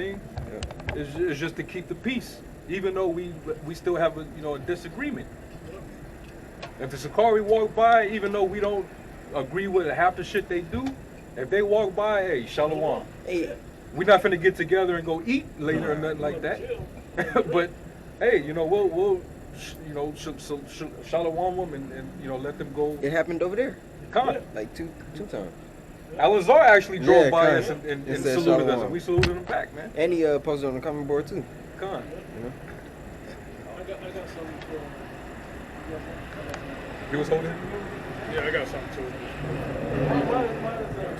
thing. Yeah. It's just to keep the peace, even though we still have a disagreement. If the Sakari walk by, even though we don't agree with half the shit they do, if they walk by, hey, shalom. Hey. We're not finna get together and go eat later or nothing like that. But hey, we'll shalom them and let them go. It happened over there. Con. Like two times. Al-Azhar actually drove by us and said saluted us, shalom. and we saluted him back, man. And he posted on the comment board too. Con. I got something for He was holding? Yeah, I got something too.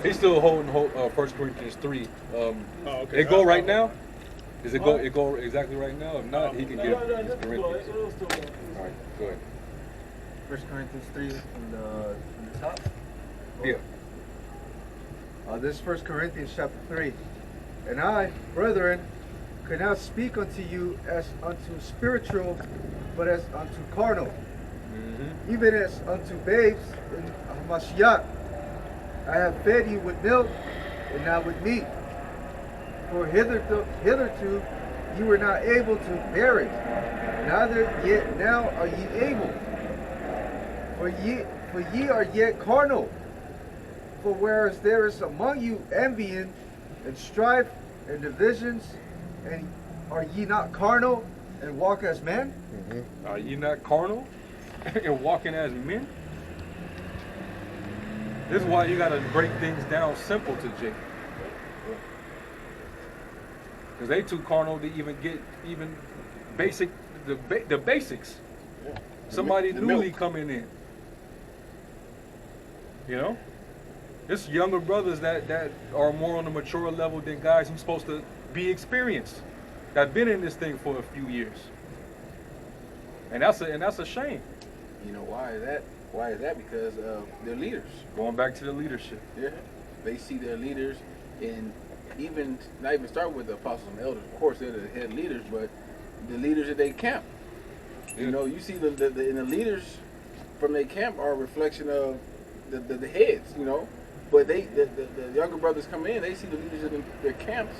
He's still holding 1 Corinthians 3. Okay. It go right now? Does it go? It go exactly right now? If not, he can get No, Corinthians. All right, go ahead. 1 Corinthians 3 from the top. Yeah. This is 1 Corinthians chapter 3. And I, brethren, could not speak unto you as unto spiritual, but as unto carnal, even as unto babes in Hamashiach. I have fed you with milk and not with meat. For hitherto you were not able to bear it, neither yet now are ye able. For ye are yet carnal. For whereas there is among you envying and strife and divisions, and are ye not carnal and walk as men? Are ye not carnal and walking as men? This is why you gotta break things down simple to Jake. Because they too carnal to even get even basic the basics. Yeah. Somebody The newly milk. coming in. It's younger brothers that are more on the mature level than guys who's supposed to be experienced, that been in this thing for a few years. And that's a shame. You know why is that? Why is that? Because they're leaders. Going back to the leadership. Yeah, they see their leaders, and not even start with the apostles and elders. Of course, they're the head leaders, but the leaders of their camp. Yeah. You see the leaders from their camp are a reflection of the heads. But the younger brothers come in, they see the leaders of their camps,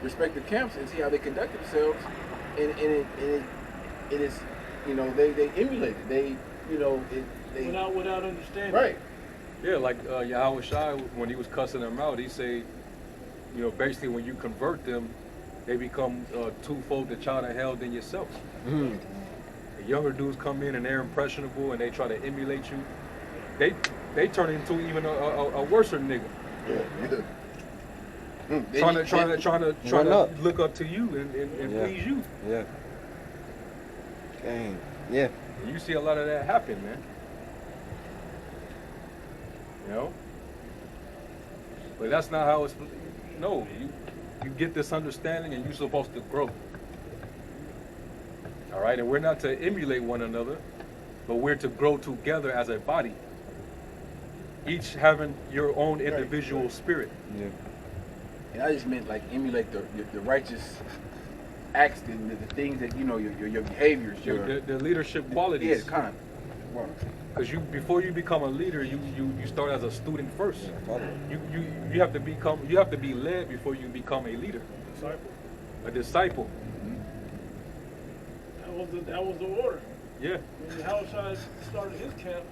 respective camps, and see how they conduct themselves, and it is they emulate it. They without understanding. right. Yeah, like Yahweh Shai, when he was cussing them out, he said, basically when you convert them, they become twofold the child of hell than yourself. Mm. The younger dudes come in and they're impressionable and they try to emulate you. They turn into even a worse nigga. Yeah. Trying to look up to you and please you. Yeah. Dang. Yeah. And you see a lot of that happen, man. But that's not how it's. No, you get this understanding and you're supposed to grow. All right, and we're not to emulate one another, but we're to grow together as a body. Each having your own individual spirit. Yeah. And I just meant like emulate the righteous acts, the things that your behaviors, The leadership qualities. Yeah, kind. Because before you become a leader, you start as a student first. You have to be led before you become a leader. Disciple. A disciple. That was the order. Yeah. When Yahushua started his camp,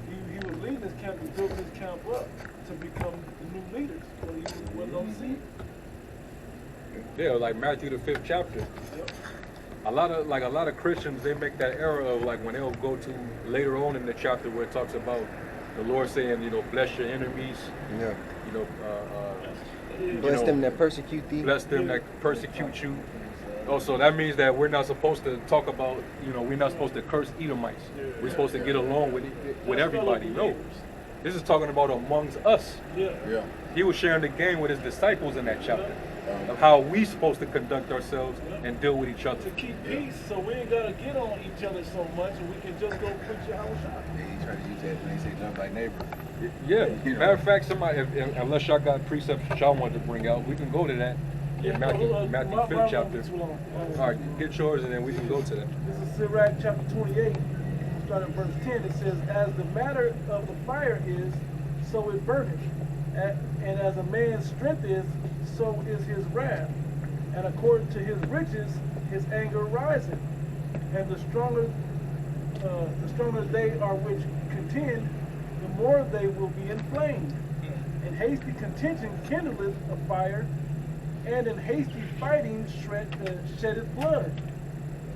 he was leading his camp and building his camp up to become the new leaders. But he wasn't on the scene. Yeah, like Matthew the 5th chapter. Yep. A lot of Christians, they make that error of like when they'll go to later on in the chapter where it talks about the Lord saying, bless your enemies. Yeah. Bless them that persecute thee. Bless them that persecute you. Also, that means that we're not supposed to talk about, we're not supposed to curse Edomites. We're supposed to get along with everybody. No. This is talking about amongst us. Yeah. He was sharing the game with his disciples in that chapter of how we supposed to conduct ourselves and deal with each other. To keep peace, so we ain't got to get on each other so much, and we can just go preach Yahushua. They try to use that when they say love thy neighbor. Yeah. Matter of fact, somebody, unless y'all got precepts that y'all want to bring out, we can go to that in Matthew 5th chapter. All right, get yours and then we can go to that. This is Sirach chapter 28, starting verse 10. It says, as the matter of the fire is, so it burneth. And as a man's strength is, so is his wrath. and according to his riches, his anger riseth. And the stronger they are which contend, the more they will be inflamed. And hasty contention kindleth a fire, and in hasty fighting sheddeth blood.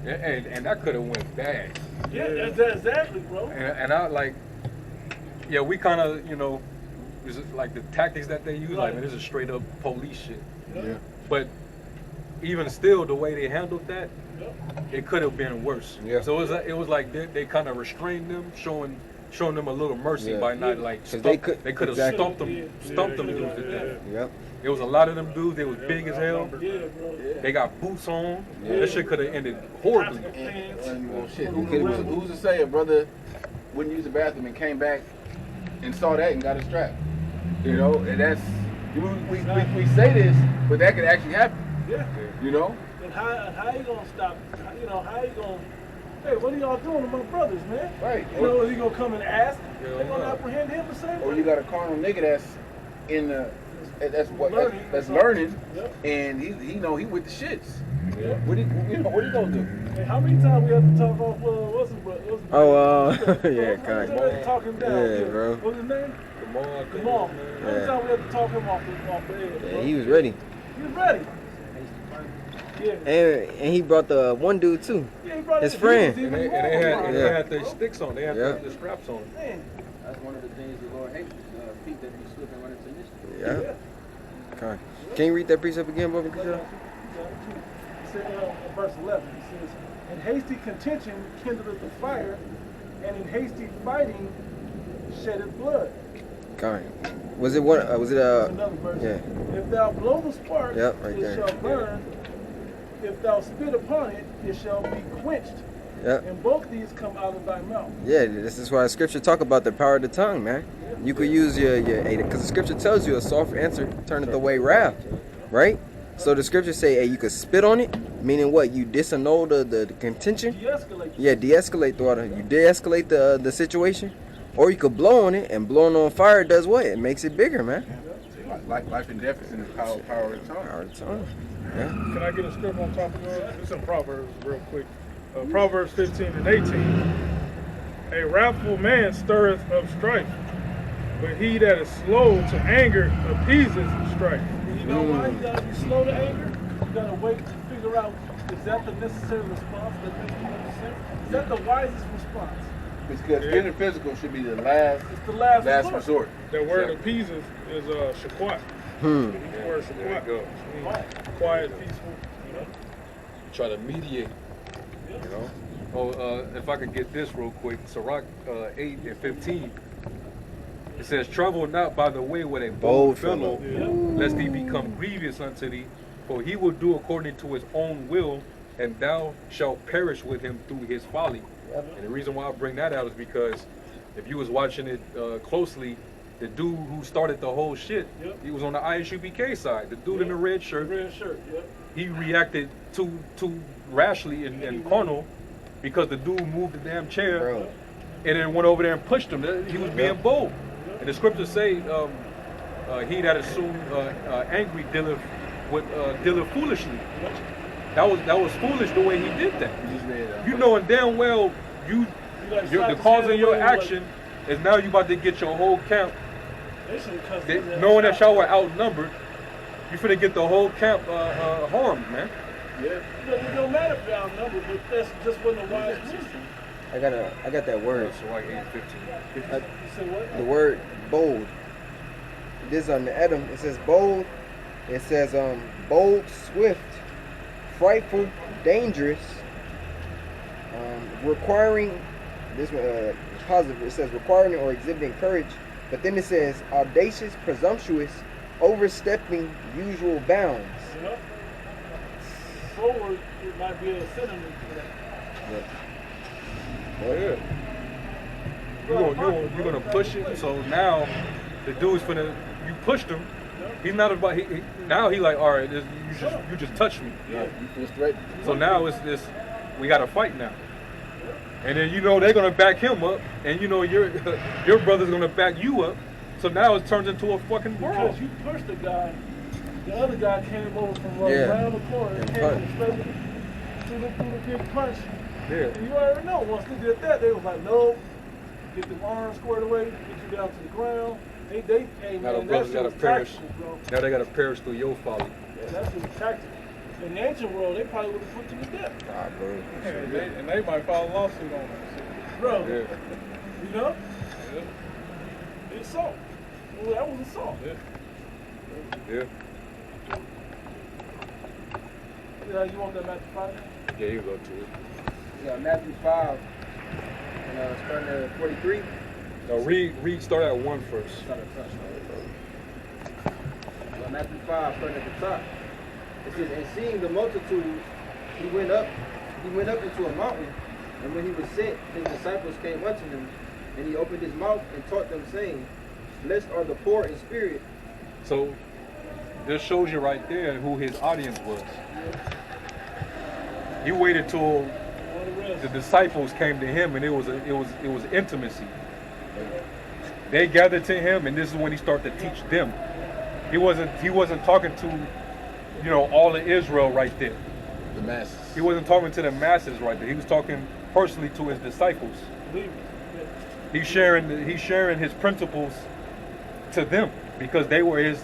And that could have went bad. Yeah, that's exactly, bro. And I like, yeah, we kind of, you know, it's like the tactics that they use, like, man, this is straight up police shit. Yeah. But even still, the way they handled that, it could have been worse. Yeah. So it was like they kind of restrained them, showing them a little mercy by not like they they could have exactly. stumped them dudes to death. Yep. It was a lot of them dudes. They was big as hell. Yeah, bro. They got boots on. That shit could have ended horribly. And well, shit, who's to say a brother wouldn't use the bathroom and came back and saw that and got a strap? You know, and that's we say this, but that could actually happen. Yeah. You know. And how you gonna stop? You know, how you gonna? Hey, what are y'all doing to my brothers, man? Right. You know, is he gonna come and ask? Yeah, They gonna no. apprehend him the same Or way? you got a carnal nigga that's in the Learning. that's learning, Yep. and he know he with the shits. Yeah. What he gonna do? Hey, how many times we have to talk off? What's his brother? Oh, How yeah, many kind times we have to talk him down? Yeah, bro. What's his name? Come on, Jamal. How many Yeah. times we have to talk him off the edge? Yeah, bro? he was ready. He was ready. Yeah. And he brought the one dude too. Yeah, he brought his it- friend. he was And even they more had wild, their bro. sticks on. They had Yeah. the straps on. Man. That's one of the things the Lord hates, feet that be slipping and run into mischief. Yeah. Okay. Can you read that precept again, brother? It said, verse 11, it says, "In hasty contention kindleth the fire, and in hasty fighting sheddeth blood." Okay. Was it one? Was it That's another verse. Yeah. If thou blow the spark, Yep, right it there. shall burn. If thou spit upon it, it shall be quenched. Yep. And both these come out of thy mouth. Yeah, this is why scripture talk about the power of the tongue, man. You could use your because the scripture tells you a soft answer turneth away wrath, right? So the scripture say, hey, you could spit on it, meaning what? You disannul the contention. De-escalate. Yeah, de-escalate the water. You de-escalate the situation, or you could blow on it, and blowing on fire does what? It makes it bigger, man. Life and death is in the power of the tongue. Power of the tongue. Yeah. Can I get a script on top of yours? It's in Proverbs real quick. Proverbs 15 and 18. A wrathful man stirreth up strife, but he that is slow to anger appeaseth strife. You know why you gotta be slow to anger? You gotta wait to figure out, is that the necessary response that makes you understand? Is that the wisest response? Because getting physical should be the last It's the last resort. The word appeaseth is shaquat. The word There shaquat. you go. Quiet, peaceful, you know? Try to mediate. You know. Oh, if I could get this real quick, Sirach 8 and 15. It says, "Travel not by the way with a bold fellow, lest he become grievous unto thee. For he will do according to his own will, and thou shalt perish with him through his folly." And the reason why I bring that out is because if you was watching it closely, the dude who started the whole shit, he was on the ISUBK side. The dude in the red shirt, he reacted too rashly and carnal because the dude moved the damn chair Bro. and then went over there and pushed him. He was being bold. And the scriptures say, he that is soon angry dealeth foolishly. That was foolish the way he did that. You knowing damn well the cause of your action is now you about to get your whole camp. Knowing that y'all were outnumbered, you finna get the whole camp harmed, man. Yeah. It don't matter if you're outnumbered, but that's just what the wise wisdom. I got that word. So like 8:15. You say what? The word bold. This on the Edom. It says bold. It says bold, swift, frightful, dangerous, requiring. This one positive. It says requiring or exhibiting courage, but then it says audacious, presumptuous, overstepping usual bounds. You know? Forward, it might be a synonym for that. Yeah. Yeah. You're gonna push it. So now the dude's finna. You pushed him. He's not about. Now he like, all right, you just touched me. You feel threatened. So now it's this. We got to fight now. And then you know they're gonna back him up, and you know your brother's gonna back you up. So now it turns into a fucking brawl. Because you pushed the guy, The other guy came over from around the corner and came straight through the big punch. Yeah. And you already know, once they did that, they was like, no, get the arms squared away, get you down to the ground. Hey Now the man, brothers that gotta shit was perish. tactical, bro. Now they gotta perish through your folly. Yeah, that shit was tactical. In the ancient world, they probably would have put you to death. Nah, bro. And they might file a lawsuit on that shit. Bro, Yeah. you know? It's assault. Well, that was assault. Yeah. Yeah, you want that Matthew 5? Yeah, you go to it. Yeah, Matthew 5, and starting at 43. No, read start at 1 first. Start at first, right? Matthew 5, starting at the top. It says, and seeing the multitude, he went up into a mountain, and when he was set, his disciples came unto him, and he opened his mouth and taught them, saying, blessed are the poor in spirit. So this shows you right there who his audience was. He waited till the disciples came to him, and it was intimacy. They gathered to him, and this is when he started to teach them. He wasn't talking to, all of Israel right there. The masses. He wasn't talking to the masses right there. He was talking personally to his disciples. He's sharing his principles to them because they were his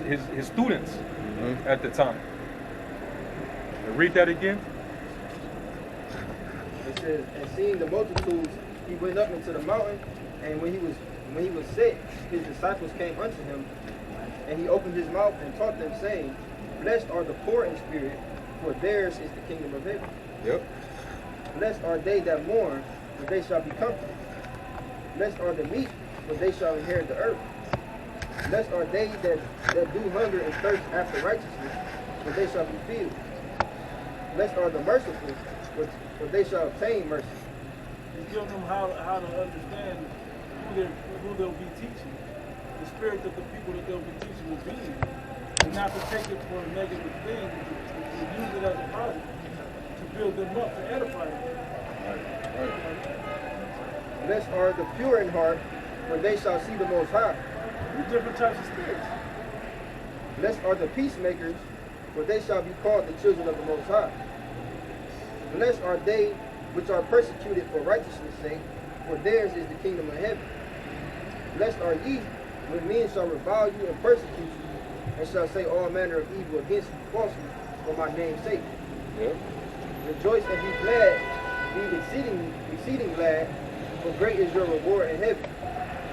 students at the time. Read that again. It says, and seeing the multitudes, he went up into the mountain, and when he was set, his disciples came unto him, and he opened his mouth and taught them, saying, blessed are the poor in spirit, for theirs is the kingdom of heaven. Yep. Blessed are they that mourn, for they shall be comforted. Blessed are the meek, for they shall inherit the earth. Blessed are they that do hunger and thirst after righteousness, for they shall be filled. Blessed are the merciful, for they shall obtain mercy. He's giving them how to understand who they'll be teaching, the spirit that the people that they'll be teaching will be in, and not to take it for a negative thing, to use it as a positive, to build them up, to edify them. Blessed are the pure in heart, for they shall see the Most High. There's different types of spirits. Blessed are the peacemakers, for they shall be called the children of the Most High. Blessed are they which are persecuted for righteousness' sake, for theirs is the kingdom of heaven. Blessed are ye when men shall revile you and persecute you, and shall say all manner of evil against you falsely for my name's sake. Yep. Rejoice and be glad, be exceeding glad, for great is your reward in heaven.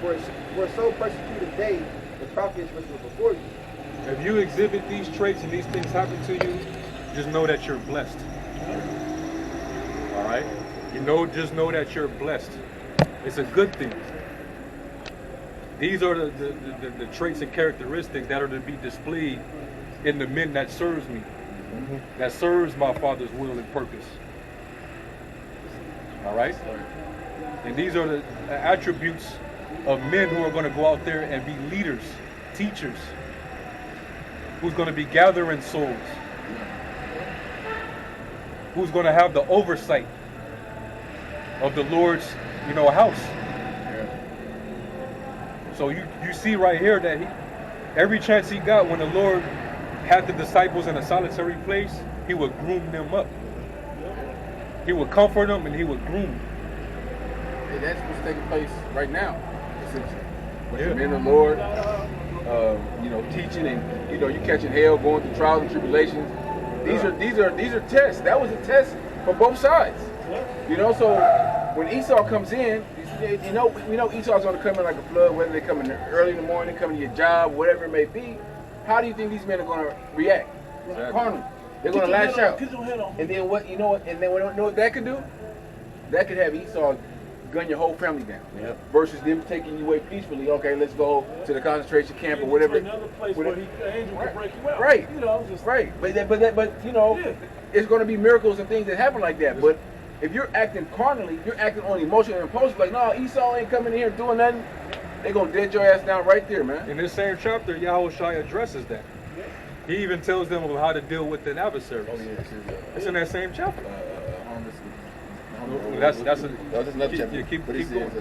For so persecuted they the prophets which were before you. If you exhibit these traits and these things happen to you, just know that you're blessed. All right? Just know that you're blessed. It's a good thing. These are the traits and characteristics that are to be displayed in the men that serves me, that serves my Father's will and purpose. All right? And these are the attributes of men who are going to go out there and be leaders, teachers, who's going to be gathering souls, who's going to have the oversight of the Lord's, house. So you see right here that every chance he got when the Lord had the disciples in a solitary place, he would groom them up. He would comfort them and he would groom them. And that's what's taking place right now, essentially. With the men of the Lord, teaching and you catching hell, going through trials and tribulations. These are tests. That was a test for both sides. So when Esau comes in, we know Esau's going to come in like a flood, whether they come in early in the morning, come to your job, whatever it may be. How do you think these men are going to react? Carnal. They're going to lash out. And then what? And then what that could do? That could have Esau gun your whole family down. Yep. Versus them taking you away peacefully. Okay, let's go to the concentration camp or whatever. Another place where the angel can break you out. Right. Just right. But it's going to be miracles and things that happen like that. But if you're acting carnally, you're acting on emotion and impulsive, like, no, Esau ain't coming in here doing nothing, they're going to dead your ass down right there, man. In this same chapter, Yahushua addresses that. He even tells them about how to deal with an adversary. Oh, yeah, it's in that same chapter. That's another chapter. Keep going.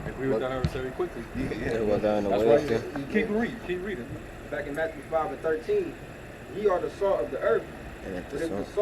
Agree with that adversary quickly. Well done. That's right. Keep reading. Back in Matthew 5 and 13, Ye are the salt of the earth. And if But the if the salt salt